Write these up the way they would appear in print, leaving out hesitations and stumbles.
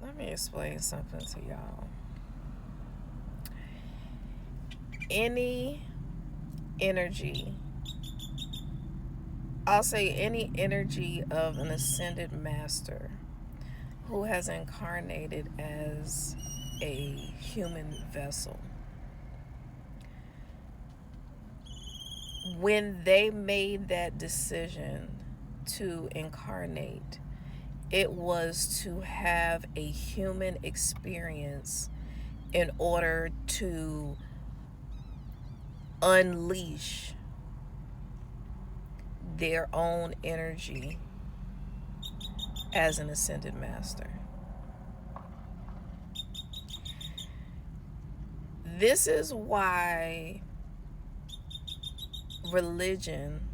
Let me explain something to y'all. Any energy, I'll say any energy of an ascended master who has incarnated as a human vessel, when they made that decision to incarnate, it was to have a human experience in order to unleash their own energy as an ascended master. This is why religion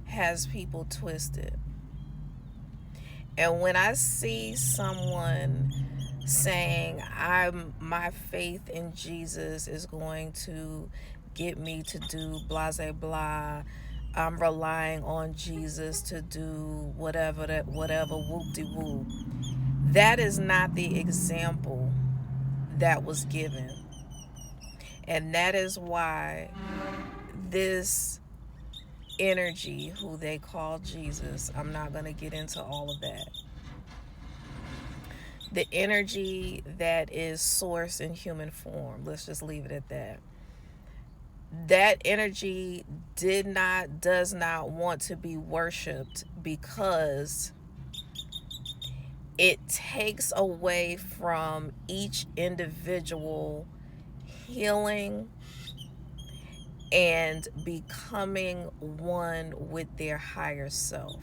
has people twisted. And when I see someone saying my faith in Jesus is going to get me to do blah blah blah, I'm relying on Jesus to do whatever whoop de whoop. That is not the example that was given. And that is why this energy, who they call Jesus, I'm not going to get into all of that. The energy that is source in human form, let's just leave it at that. That energy does not want to be worshipped because it takes away from each individual healing and becoming one with their higher self.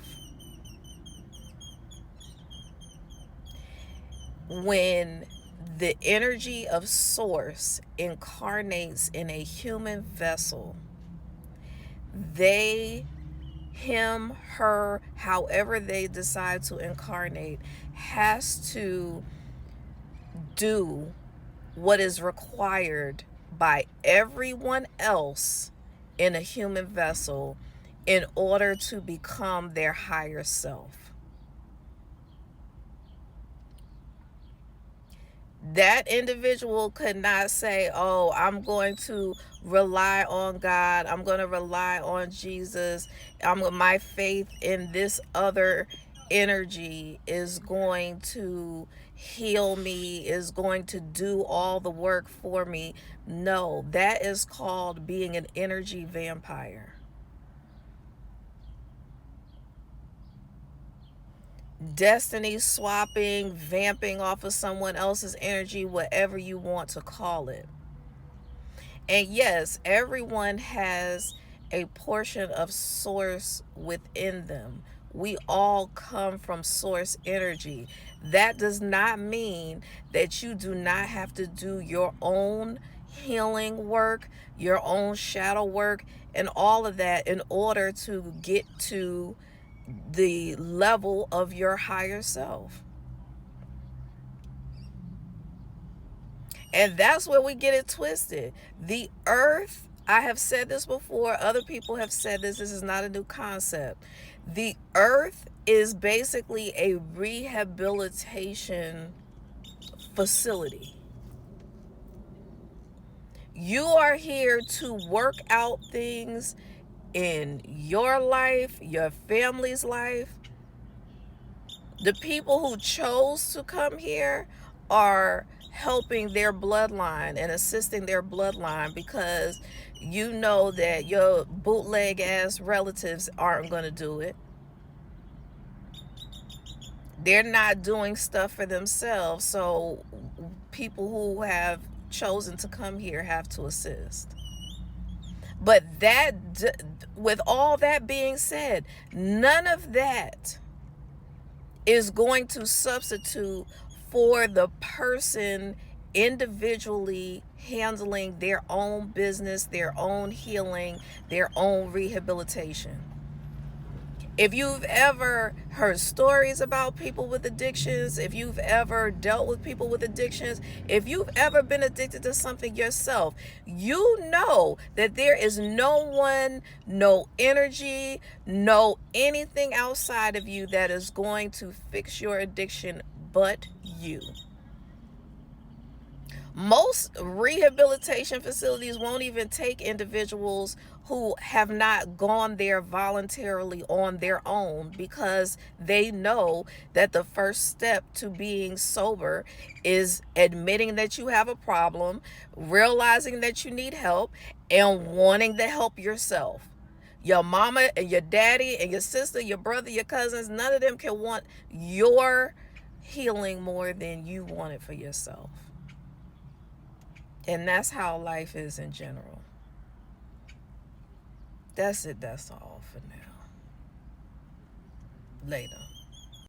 When the energy of source incarnates in a human vessel, they, him, her, however they decide to incarnate, has to do what is required by everyone else in a human vessel in order to become their higher self. That individual could not say, oh, I'm going to rely on God, I'm going to rely on Jesus, my faith in this other energy is going to heal me, is going to do all the work for me. No, that is called being an energy vampire. Destiny swapping, vamping off of someone else's energy, whatever you want to call it. And yes, everyone has a portion of source within them. We all come from source energy. That does not mean that you do not have to do your own healing work, your own shadow work, and all of that in order to get to the level of your higher self. And that's where we get it twisted. The earth, I have said this before, other people have said this is not a new concept. The earth is basically a rehabilitation facility. You are here to work out things in your life, your family's life. The people who chose to come here are helping their bloodline and assisting their bloodline because you know that your bootleg ass relatives aren't going to do it. They're not doing stuff for themselves, so people who have chosen to come here have to assist. But that, with all that being said, none of that is going to substitute for the person individually handling their own business, their own healing, their own rehabilitation. If you've ever heard stories about people with addictions, if you've ever dealt with people with addictions, if you've ever been addicted to something yourself, you know that there is no one, no energy, no anything outside of you that is going to fix your addiction but you. Most rehabilitation facilities won't even take individuals who have not gone there voluntarily on their own, because they know that the first step to being sober is admitting that you have a problem, realizing that you need help, and wanting to help yourself. Your mama and your daddy and your sister, your brother, your cousins, none of them can want your healing more than you want it for yourself. And that's how life is in general. That's it. That's all for now. Later.